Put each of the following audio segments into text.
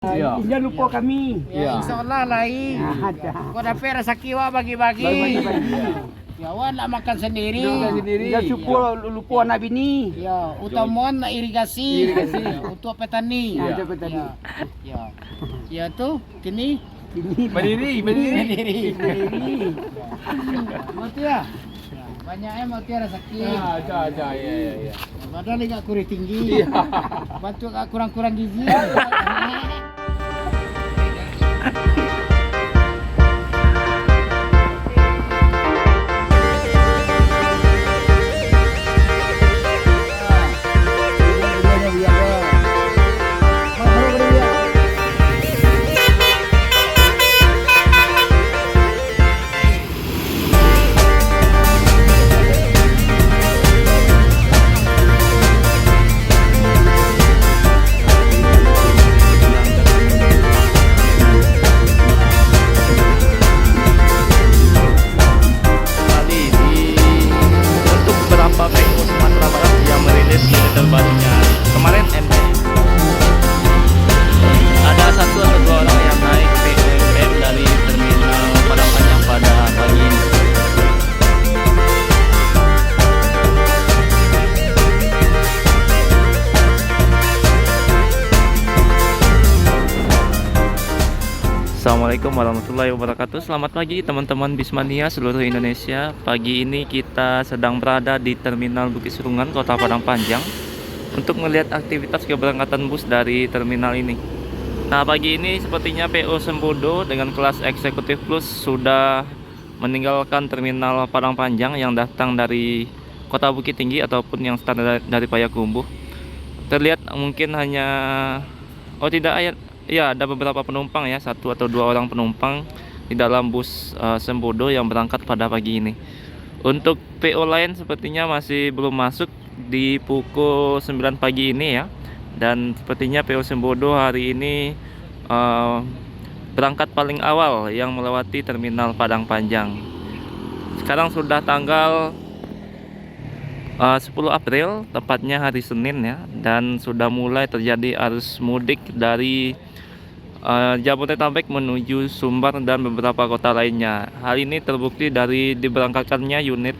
Iya. Jangan lupa kami. Iya. Insyaallah lain. Ada. Kau dapat rezeki wa bagi-bagi. Ya wa nak makan sendiri. Jangan lupa anak bini. Ya, utamuan irigasi. Irigasi. Ya, untuk petani. Ya, untuk petani. Ya. Ya tu kini Berdiri. sendiri. Berdiri. Betul ya? Banyak mati rezeki. Ada. Ya. Badan agak kurang tinggi. Batu agak kurang-kurang gizi. Untuk beberapa PO Sumatera Barat yang merilis unit terbarunya kemarin ada satu atau dua orang yang naik PO dari terminal Padang Panjang pada pagi ini. Assalamualaikum warahmatullahi wabarakatuh. Selamat pagi teman-teman Bismania seluruh Indonesia. Pagi ini kita sedang berada di Terminal Bukit Serungan, Kota Padang Panjang, untuk melihat aktivitas keberangkatan bus dari terminal ini. Nah, pagi ini sepertinya PO Sembodo dengan kelas Eksekutif Plus sudah meninggalkan Terminal Padang Panjang yang datang dari Kota Bukit Tinggi ataupun yang standar dari Payakumbuh. Terlihat mungkin hanya ya, ada beberapa penumpang ya, satu atau dua orang penumpang di dalam bus Sembodo yang berangkat pada pagi ini. Untuk PO lain sepertinya masih belum masuk di pukul 9 pagi ini ya. Dan sepertinya PO Sembodo hari ini berangkat paling awal yang melewati Terminal Padang Panjang. Sekarang sudah tanggal 10 April, tepatnya hari Senin ya, dan sudah mulai terjadi arus mudik dari Jabodetabek menuju Sumbar dan beberapa kota lainnya. Hal ini terbukti dari diberangkatkannya unit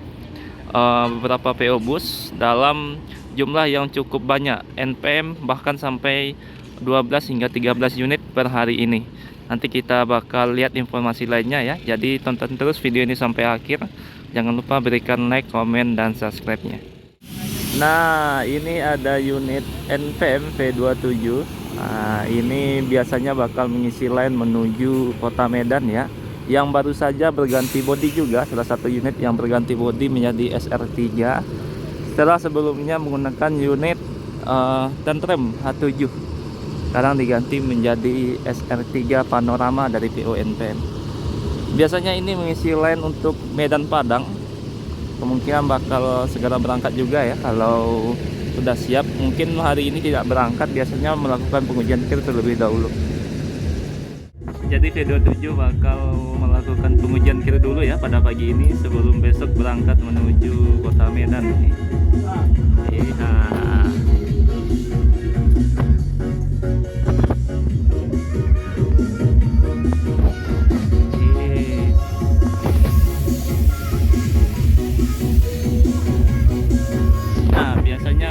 beberapa PO bus dalam jumlah yang cukup banyak, NPM bahkan sampai 12 hingga 13 unit per hari ini. Nanti kita bakal lihat informasi lainnya ya. Jadi tonton terus video ini sampai akhir. Jangan lupa berikan like, komen, dan subscribe-nya. Nah, ini ada unit NPM V27. Nah, ini biasanya bakal mengisi line menuju Kota Medan ya. Yang baru saja berganti bodi juga, salah satu unit yang berganti bodi menjadi SR3. Setelah sebelumnya menggunakan unit Tentrem H7. Sekarang diganti menjadi SR3 Panorama dari PO NPM. Biasanya ini mengisi line untuk Medan Padang. Kemungkinan bakal segera berangkat juga ya kalau sudah siap. Mungkin hari ini tidak berangkat, biasanya melakukan pengujian kir terlebih dahulu. Jadi V27 bakal melakukan pengujian kir dulu ya pada pagi ini sebelum besok berangkat menuju Kota Medan nih. Iya.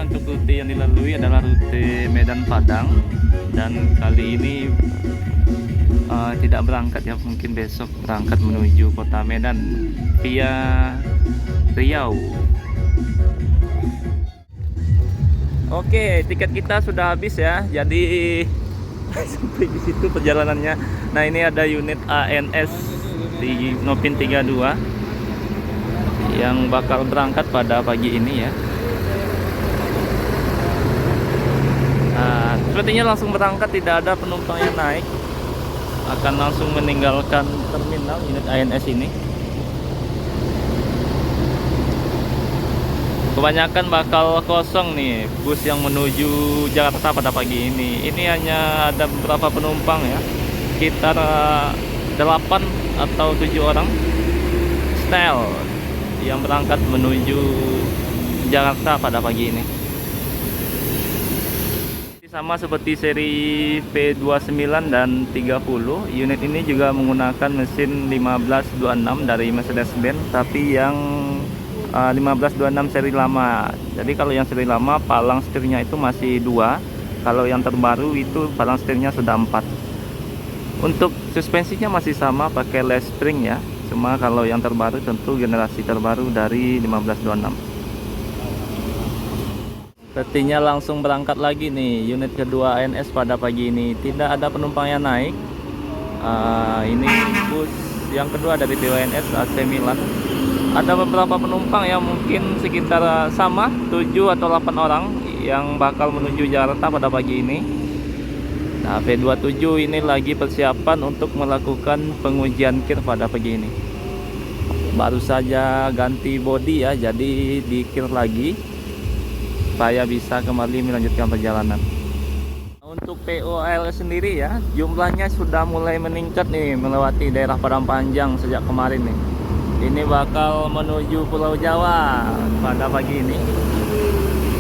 Untuk rute yang dilalui adalah rute Medan Padang, dan kali ini tidak berangkat ya, mungkin besok berangkat menuju Kota Medan via Riau. Oke, tiket kita sudah habis ya, jadi sampai di situ perjalanannya. Nah, ini ada unit ANS di Nopin 32 yang bakal berangkat pada pagi ini ya. Nah, sepertinya langsung berangkat, tidak ada penumpang yang naik, akan langsung meninggalkan terminal unit ANS ini. Kebanyakan bakal kosong nih bus yang menuju Jakarta pada pagi ini. Ini hanya ada beberapa penumpang ya, sekitar 8 atau 7 orang style yang berangkat menuju Jakarta pada pagi ini. Sama seperti seri P29 dan 30, unit ini juga menggunakan mesin 1526 dari Mercedes-Benz, tapi yang 1526 seri lama. Jadi kalau yang seri lama palang setirnya itu masih 2, kalau yang terbaru itu palang setirnya sudah 4. Untuk suspensinya masih sama pakai les spring ya, cuma kalau yang terbaru tentu generasi terbaru dari 1526. Sepertinya langsung berangkat lagi nih unit kedua ANS pada pagi ini. Tidak ada penumpang yang naik. Ini bus yang kedua dari BWNS AC Milan. Ada beberapa penumpang yang mungkin sekitar sama 7 atau 8 orang yang bakal menuju Jakarta pada pagi ini. Nah, P27 ini lagi persiapan untuk melakukan pengujian kir pada pagi ini. Baru saja ganti bodi ya, jadi di kir lagi supaya bisa kembali melanjutkan perjalanan. Untuk POL sendiri ya, jumlahnya sudah mulai meningkat nih melewati daerah Padang Panjang sejak kemarin nih. Ini bakal menuju Pulau Jawa pada pagi ini.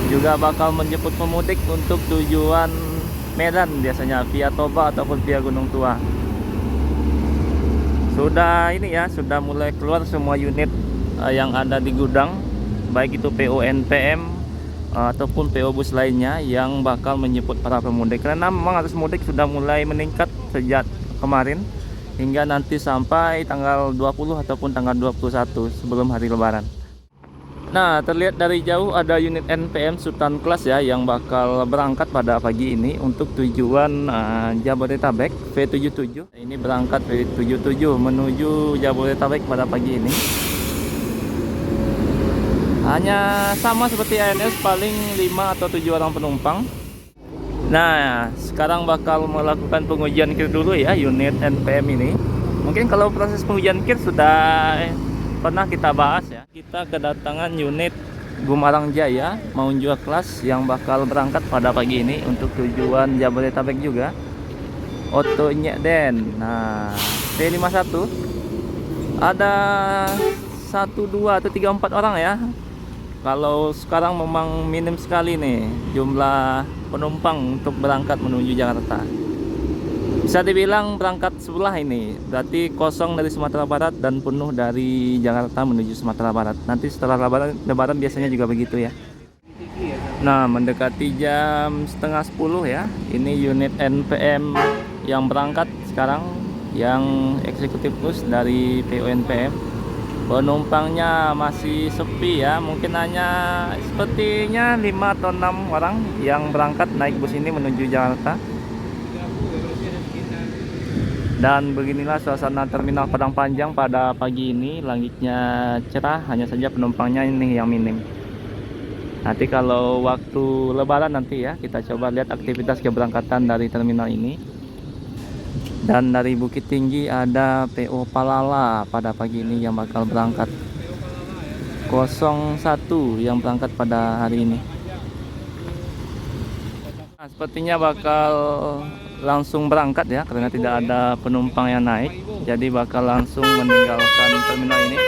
Juga bakal menjemput pemudik untuk tujuan Medan biasanya via Toba ataupun via Gunung Tua. Sudah ini ya, sudah mulai keluar semua unit yang ada di gudang, baik itu PO NPM ataupun PO bus lainnya yang bakal menjemput para pemudik, karena memang arus mudik sudah mulai meningkat sejak kemarin hingga nanti sampai tanggal 20 ataupun tanggal 21 sebelum hari Lebaran. Nah, terlihat dari jauh ada unit NPM Sultan Class ya yang bakal berangkat pada pagi ini untuk tujuan Jabodetabek V77. Ini berangkat V77 menuju Jabodetabek pada pagi ini. Hanya sama seperti ANS, paling 5 atau 7 orang penumpang. Nah, sekarang bakal melakukan pengujian kir dulu ya unit NPM ini. Mungkin kalau proses pengujian kir sudah pernah kita bahas ya. Kita kedatangan unit Gumarang Jaya Maunjua Class yang bakal berangkat pada pagi ini untuk tujuan Jabodetabek juga. Oto Nyekden. Nah, P51 ada 1, 2 atau 3, 4 orang ya. Kalau sekarang memang minim sekali nih jumlah penumpang untuk berangkat menuju Jakarta. Bisa dibilang berangkat sebelah ini, berarti kosong dari Sumatera Barat dan penuh dari Jakarta menuju Sumatera Barat. Nanti setelah Lebaran biasanya juga begitu ya. Nah, mendekati jam setengah 10 ya. Ini unit NPM yang berangkat sekarang, yang eksekutif plus dari PO NPM. Penumpangnya masih sepi ya, mungkin hanya sepertinya 5 atau 6 orang yang berangkat naik bus ini menuju Jakarta. Dan beginilah suasana terminal Padang Panjang pada pagi ini. Langitnya cerah, hanya saja penumpangnya ini yang minim. Nanti kalau waktu Lebaran nanti ya, kita coba lihat aktivitas keberangkatan dari terminal ini. Dan dari Bukit Tinggi ada PO Palala pada pagi ini yang bakal berangkat. 01 yang berangkat pada hari ini. Nah, sepertinya bakal langsung berangkat ya, karena tidak ada penumpang yang naik. Jadi bakal langsung meninggalkan terminal ini.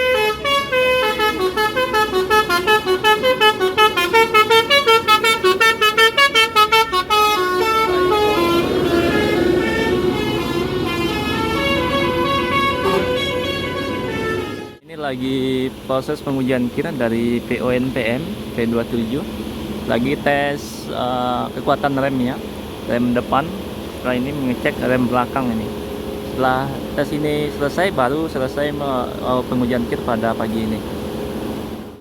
Lagi proses pengujian kir dari PO NPM P27, lagi tes kekuatan remnya, rem depan. Setelah ini mengecek rem belakang ini. Setelah tes ini selesai, baru selesai pengujian kir pada pagi ini.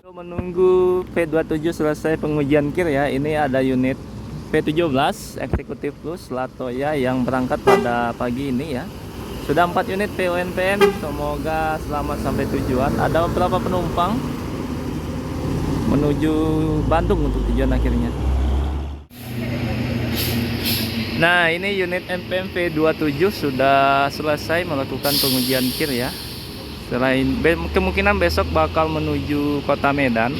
Menunggu P27 selesai pengujian kir ya, ini ada unit P17 eksekutif plus Latoya yang berangkat pada pagi ini ya. Sudah 4 unit PO NPM, semoga selamat sampai tujuan. Ada beberapa penumpang menuju Bandung untuk tujuan akhirnya. Nah, ini unit NPM P27 sudah selesai melakukan pengujian kir ya. Selain kemungkinan besok bakal menuju kota Medan.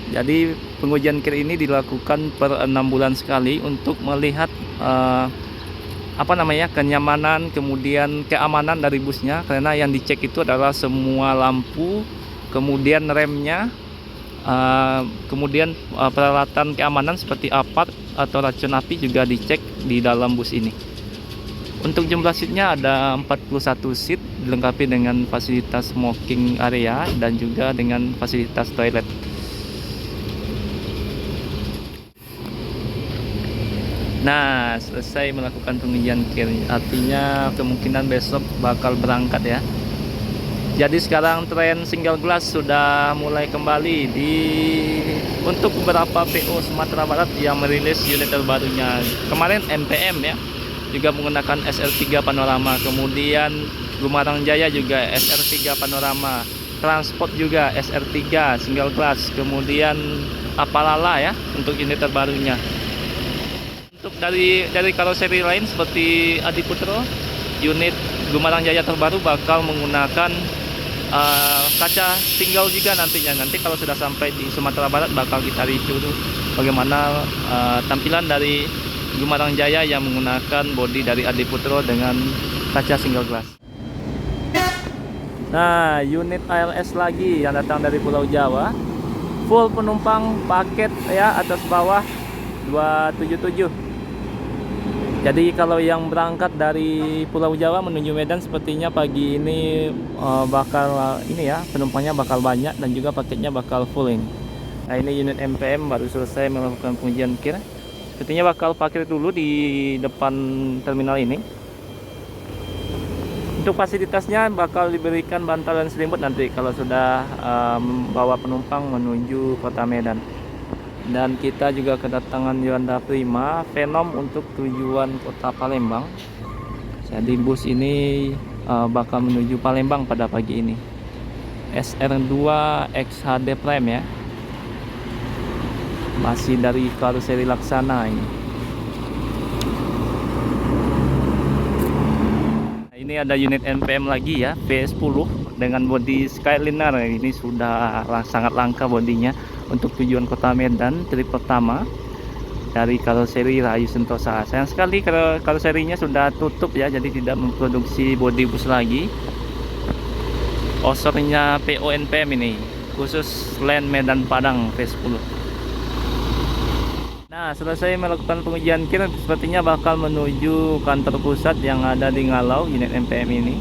Jadi pengujian kir ini dilakukan per 6 bulan sekali untuk melihat kenyamanan, kemudian keamanan dari busnya, karena yang dicek itu adalah semua lampu, kemudian remnya, Kemudian peralatan keamanan seperti apart atau racun api juga dicek di dalam bus ini. Untuk jumlah seatnya ada 41 seat, dilengkapi dengan fasilitas smoking area dan juga dengan fasilitas toilet. Nah, selesai melakukan pengujian kir, artinya kemungkinan besok bakal berangkat ya. Jadi sekarang tren single glass sudah mulai kembali untuk beberapa PO Sumatera Barat yang merilis unit terbarunya. Kemarin MPM ya, juga menggunakan SR3 panorama, kemudian Gumarang Jaya juga SR3 panorama, Transport juga SR3 single glass, kemudian Apalala ya untuk unit terbarunya. Untuk dari karoseri lain seperti Adiputro, unit Gumarang Jaya terbaru bakal menggunakan kaca single juga nantinya. Nanti kalau sudah sampai di Sumatera Barat bakal kita review dulu bagaimana tampilan dari Gumarang Jaya yang menggunakan bodi dari Adiputro dengan kaca single glass. Nah, unit ALS lagi yang datang dari Pulau Jawa, full penumpang paket ya, atas bawah 277. Jadi kalau yang berangkat dari Pulau Jawa menuju Medan sepertinya pagi ini bakal ini ya, penumpangnya bakal banyak dan juga paketnya bakal full ini. Nah, ini unit MPM baru selesai melakukan pengujian kir. Sepertinya bakal parkir dulu di depan terminal ini. Untuk fasilitasnya bakal diberikan bantal dan selimut nanti kalau sudah membawa penumpang menuju kota Medan. Dan kita juga kedatangan Yuanda Prima Venom untuk tujuan kota Palembang. Jadi bus ini bakal menuju Palembang pada pagi ini. SR2 XHD Prime ya, masih dari karoseri Laksana ini. Nah, ini ada unit NPM lagi ya, PS10 dengan bodi Skyliner. Ini sudah sangat langka bodinya untuk tujuan kota Medan, trip pertama dari karoseri Rahayu Sentosa. Sayang sekali karoserinya sudah tutup ya, jadi tidak memproduksi bodi bus lagi. Osornya PO NPM ini khusus Land Medan Padang PS10. Nah, selesai melakukan pengujian kir, sepertinya bakal menuju kantor pusat yang ada di Ngalau unit MPM ini.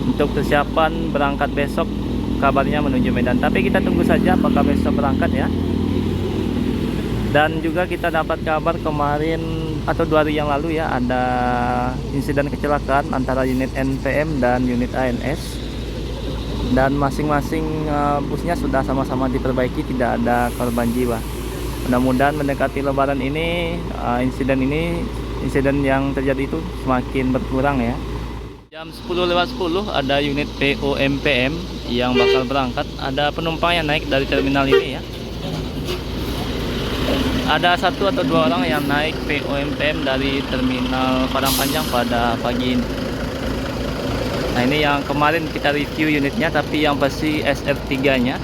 Untuk persiapan berangkat besok, kabarnya menuju Medan, tapi kita tunggu saja apakah besok berangkat ya. Dan juga kita dapat kabar kemarin atau 2 hari yang lalu ya, ada insiden kecelakaan antara unit NPM dan unit ANS, dan masing-masing busnya sudah sama-sama diperbaiki, tidak ada korban jiwa. Mudah-mudahan mendekati Lebaran ini insiden yang terjadi itu semakin berkurang ya. Jam 10:10 ada unit PO MPM yang bakal berangkat. Ada penumpang yang naik dari terminal ini ya. Ada 1 atau 2 orang yang naik PO MPM dari terminal Padang Panjang pada pagi ini. Nah, ini yang kemarin kita review unitnya, tapi yang pasti SR3 nya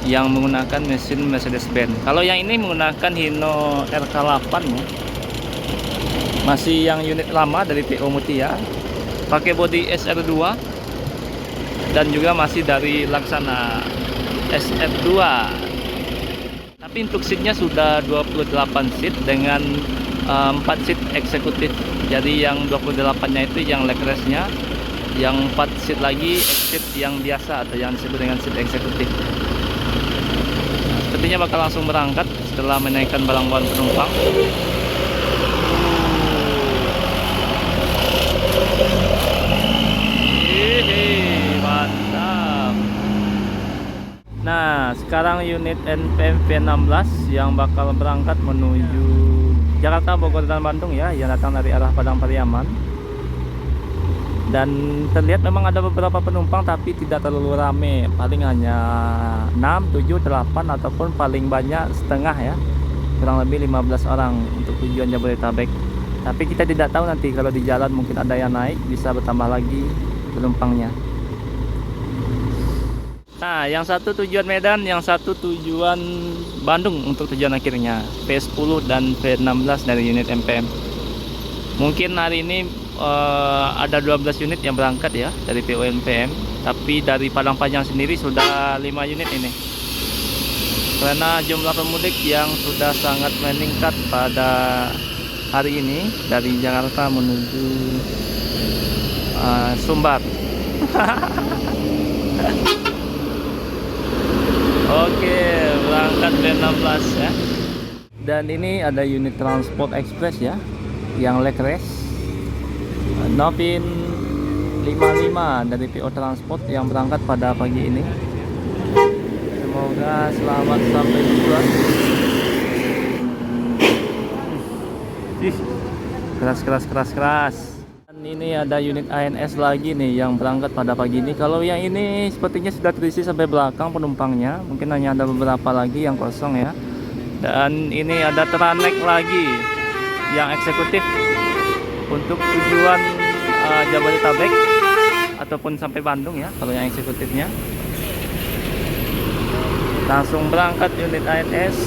yang menggunakan mesin Mercedes-Benz. Kalau yang ini menggunakan Hino RK8 ya. Masih yang unit lama dari PO Mutia, pakai bodi SR2 dan juga masih dari Laksana SR2. Tapi untuk seatnya sudah 28 seat dengan 4 seat eksekutif. Jadi yang 28 nya itu yang leg rest nya, yang 4 seat lagi seat yang biasa atau yang disebut dengan seat eksekutif. Sepertinya bakal langsung berangkat setelah menaikkan barang bawaan penumpang. Mantap. Nah, sekarang unit NPM V16 yang bakal berangkat menuju Jakarta, Bogor, dan Bandung ya, yang datang dari arah Padang Pariaman. Dan terlihat memang ada beberapa penumpang tapi tidak terlalu rame, paling hanya 6, 7, 8 ataupun paling banyak setengah ya, kurang lebih 15 orang untuk tujuan Jabodetabek. Tapi kita tidak tahu nanti kalau di jalan mungkin ada yang naik, bisa bertambah lagi penumpangnya. Nah, yang satu tujuan Medan, yang satu tujuan Bandung untuk tujuan akhirnya, P10 dan P16 dari unit MPM. Mungkin hari ini ada 12 unit yang berangkat ya dari PO MPM, tapi dari Padang Panjang sendiri sudah 5 unit ini. karena jumlah pemudik yang sudah sangat meningkat pada hari ini dari Jakarta menuju Sumbar. Oke, berangkat B16 ya. Dan ini ada unit transport ekspres ya, yang Lekres Nopin 55 dari PO Transport yang berangkat pada pagi ini. Semoga selamat sampai tujuan. Keras. Dan ini ada unit ANS lagi nih yang berangkat pada pagi ini. Kalau yang ini sepertinya sudah terisi sampai belakang penumpangnya. Mungkin hanya ada beberapa lagi yang kosong ya. Dan ini ada Tranek lagi yang eksekutif untuk tujuan Jabodetabek ataupun sampai Bandung ya. Kalau yang eksekutifnya langsung berangkat unit ANS.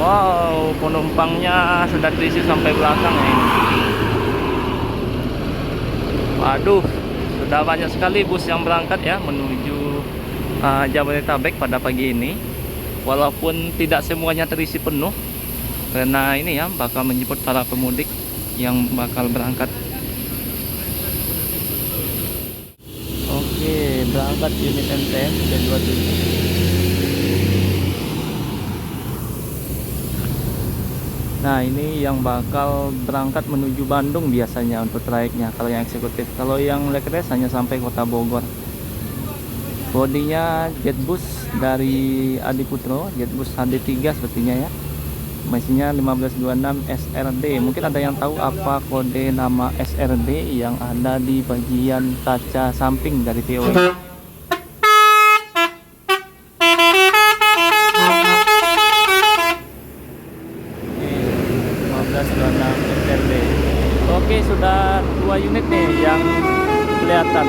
Wow, penumpangnya sudah terisi sampai belakang ya. Waduh, sudah banyak sekali bus yang berangkat ya menuju Jabodetabek pada pagi ini. Walaupun tidak semuanya terisi penuh, karena ini ya bakal menjemput para pemudik yang bakal berangkat. Oke, berangkat unit NTM B27. Nah, ini yang bakal berangkat menuju Bandung biasanya untuk trayeknya kalau yang eksekutif. Kalau yang Lekres hanya sampai Kota Bogor. Bodinya Jetbus dari Adiputro, Jetbus HD3 sepertinya ya. Mesinnya 1526 SRD. Mungkin ada yang tahu apa kode nama SRD yang ada di bagian kaca samping dari PO. 1526 SRD. Oke, sudah 2 unit nih yang kelihatan.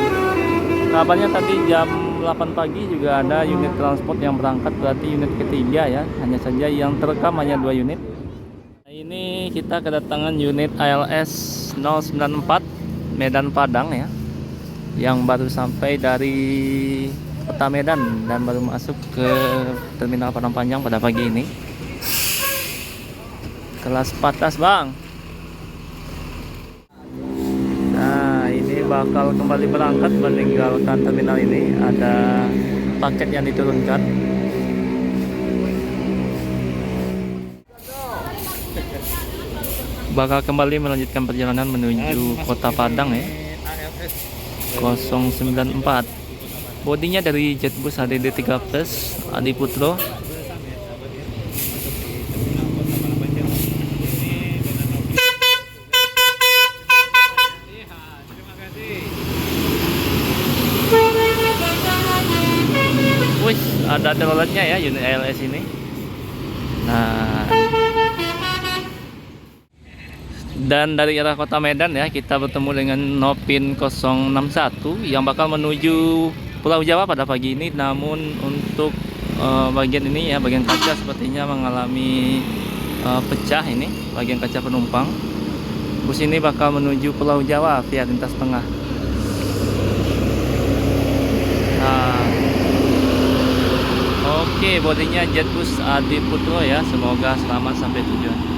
Kabarnya tadi jam 8 pagi juga ada unit transport yang berangkat, berarti unit ketiga ya. Hanya saja yang terekam hanya 2 unit. Nah, ini kita kedatangan unit ALS 094 Medan Padang ya, yang baru sampai dari Kota Medan dan baru masuk ke Terminal Padang Panjang pada pagi ini. Kelas patas bang. Nah, ini bakal kembali berangkat meninggalkan terminal ini. Ada paket yang diturunkan. Bakal kembali melanjutkan perjalanan menuju Kota Padang ya. 094. Bodinya dari Jetbus HDD3 Plus Adiputro. Ada teloletnya ya unit ALS ini. Nah, dan dari arah Kota Medan ya kita bertemu dengan Nopin 061 yang bakal menuju Pulau Jawa pada pagi ini. Namun untuk bagian ini ya, bagian kaca sepertinya mengalami pecah ini, bagian kaca penumpang. Bus ini bakal menuju Pulau Jawa via lintas tengah. Nah, oke, bodinya Jetbus Adiputro ya. Semoga selamat sampai tujuan.